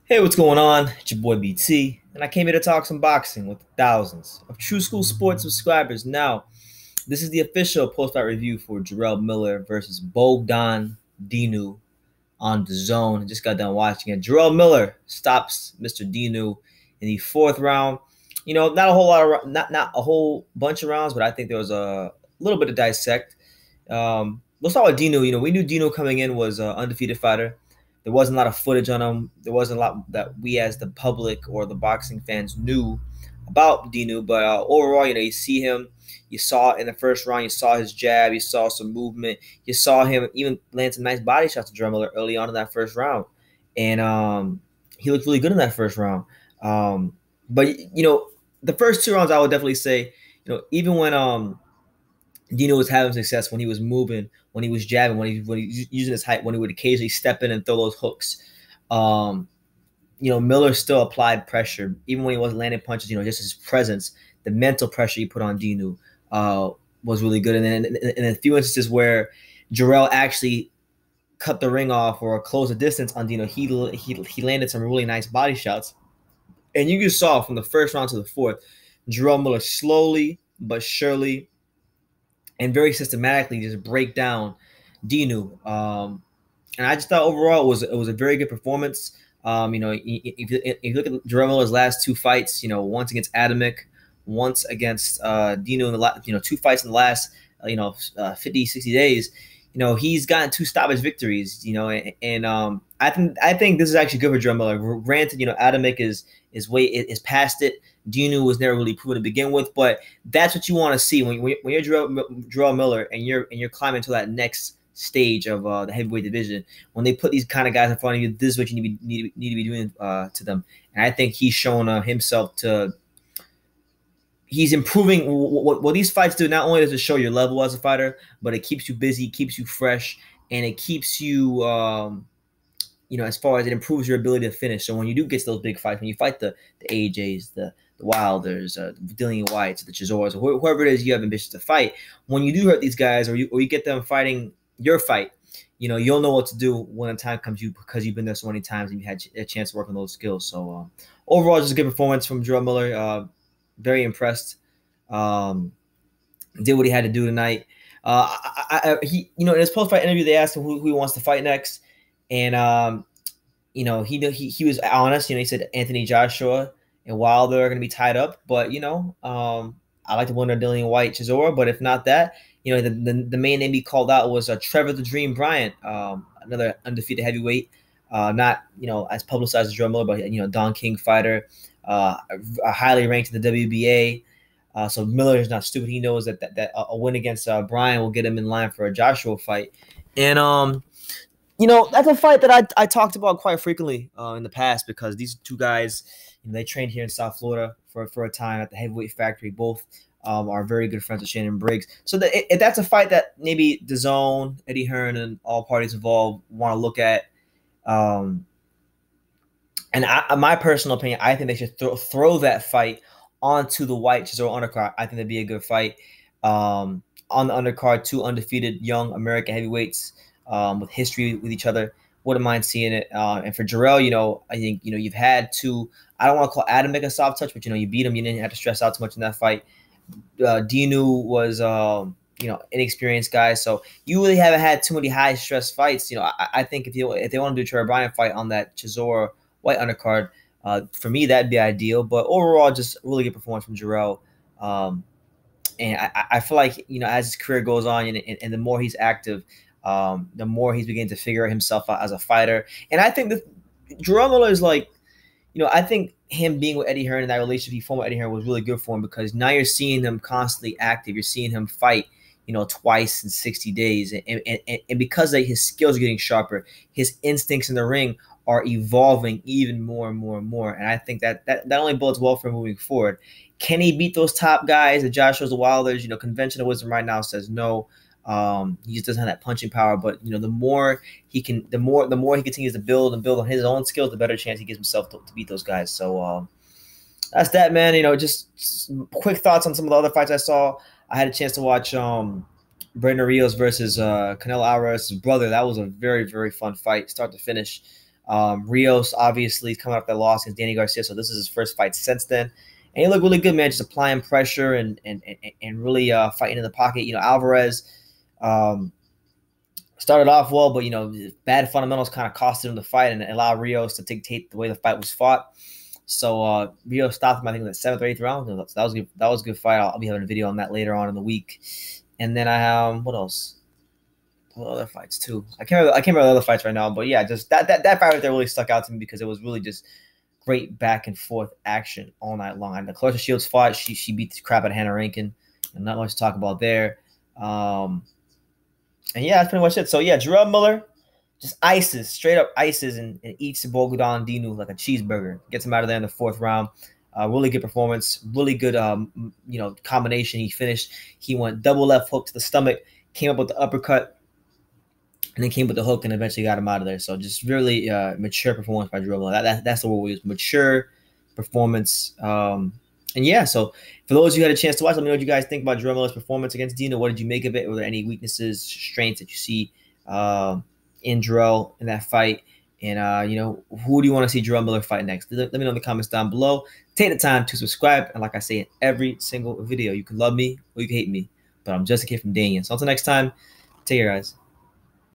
Hey, what's going on? It's your boy BT, and I came here to talk some boxing with thousands of True School Sports subscribers. Now, this is the official post-fight review for Jarrell Miller versus Bogdan Dinu on the Zone. I just got done watching it. Jarrell Miller stops Mr. Dinu in the fourth round. Not a whole lot of not a whole bunch of rounds, but I think there was a little bit to dissect. Let's start with Dinu. We knew Dinu coming in was an undefeated fighter. There wasn't a lot of footage on him. There wasn't a lot that we as the public or the boxing fans knew about Dinu. But overall, you see him. You saw in the first round, you saw his jab. You saw some movement. You saw him even land some nice body shots to Jarrell Miller early on in that first round. And he looked really good in that first round. But the first two rounds, I would definitely say, even when Dino was having success, when he was moving, when he was jabbing, when he was using his height, when he would occasionally step in and throw those hooks. Miller still applied pressure, even when he wasn't landing punches. Just his presence, the mental pressure he put on Dinu was really good. And then in a few instances where Jarrell actually cut the ring off or closed the distance on Dino, he landed some really nice body shots. And you just saw from the first round to the fourth, Jarrell Miller slowly but surely and very systematically just break down Dinu. And I just thought overall it was a very good performance. If you look at Jarrell Miller's last two fights, once against Adamic, once against Dinu in the two fights in the last 50, 60 days, he's gotten two stoppage victories, and I think this is actually good for Jarrell Miller. Granted, Adamic is past it. Dinu was never really proven to begin with, but that's what you want to see when you're Jarrell Miller and you're climbing to that next stage of the heavyweight division. When they put these kind of guys in front of you, this is what you need to be doing to them. And I think he's shown himself to. He's improving. What these fights do not only does it show your level as a fighter, but it keeps you busy, keeps you fresh, and it keeps you. As far as it improves your ability to finish. So when you do get to those big fights, when you fight the AJs, the Wilders, the Dillian Whites, the Chisores, or whoever it is you have ambitions to fight, when you do hurt these guys or you get them fighting your fight, you'll know what to do when the time comes, because you've been there so many times and you had a chance to work on ththose skills. So overall, just a good performance from Jarrell Miller. Very impressed. Did what he had to do tonight. He in his post-fight interview, they asked him who he wants to fight next. And he was honest. He said Anthony Joshua and Wilder are going to be tied up, but I like to wonder Dillian White, Chisora. But if not that, the main name he called out was Trevor the Dream Bryant, another undefeated heavyweight, not as publicized as Jarrell Miller, but Don King fighter, highly ranked in the WBA. So Miller is not stupid. He knows that a win against Bryant will get him in line for a Joshua fight, and that's a fight that I talked about quite frequently in the past, because these two guys, they trained here in South Florida for a time at the Heavyweight Factory. Both are very good friends with Shannon Briggs. So that's a fight that maybe DAZN, Eddie Hearn, and all parties involved want to look at. And my personal opinion, I think they should throw that fight onto the White Chisora undercard. I think that'd be a good fight. On the undercard, two undefeated young American heavyweights. With history with each other, wouldn't mind seeing it. And for Jarrell, I think you've had two. I don't want to call Adamic a soft touch, but you beat him. You didn't have to stress out too much in that fight. Dinu was inexperienced guy, so you really haven't had too many high stress fights. I think if they want to do a Trevor Bryant fight on that Chisora White undercard, for me that'd be ideal. But overall, just a really good performance from Jarrell. And I feel like as his career goes on and the more he's active, the more he's beginning to figure himself out as a fighter. And I think that Jarrell Miller is I think him being with Eddie Hearn and that relationship he formed with Eddie Hearn was really good for him, because now you're seeing him constantly active. You're seeing him fight, twice in 60 days. And because his skills are getting sharper, his instincts in the ring are evolving even more and more and more. And I think that only bodes well for him moving forward. Can he beat those top guys, the Joshua's, the Wilders? Conventional wisdom right now says no. He just doesn't have that punching power, but the more he continues to build on his own skills, the better chance he gives himself to beat those guys. So that's that, man. Just quick thoughts on some of the other fights I saw. I had a chance to watch Brandon Rios versus Canelo Alvarez's brother. That was a very, very fun fight, start to finish. Rios obviously is coming off that loss against Danny Garcia, so this is his first fight since then. And he looked really good, man, just applying pressure and really fighting in the pocket. You know, Alvarez started off well, but, you know, bad fundamentals kind of costed him the fight and allowed Rios to dictate the way the fight was fought. So Rios stopped him, I think, in the 7th or 8th round. So that was good. That was a good fight. I'll be having a video on that later on in the week. And then I have, what else? Other fights too. I can't remember the other fights right now, but yeah, just that fight right there really stuck out to me because it was really just great back and forth action all night long. And the Clarissa Shields fought, she beat the crap out of Hannah Rankin, and not much to talk about there. And yeah, that's pretty much it. So yeah, Jarrell Miller just straight up ices, and eats Bogdan Dinu like a cheeseburger. Gets him out of there in the 4th round. Really good performance, really good combination. He finished. He went double left hook to the stomach, came up with the uppercut, and then came with the hook and eventually got him out of there. So just really mature performance by Jarrell Miller. That's the word we use, mature performance. And yeah, so for those who had a chance to watch, let me know what you guys think about Jarrell Miller's performance against Dino. What did you make of it? Were there any weaknesses, strengths that you see in Jarrell in that fight? And, who do you want to see Jarrell Miller fight next? Let me know in the comments down below. Take the time to subscribe. And like I say in every single video, you can love me or you can hate me, but I'm just a kid from Daniel. So until next time, take care, guys.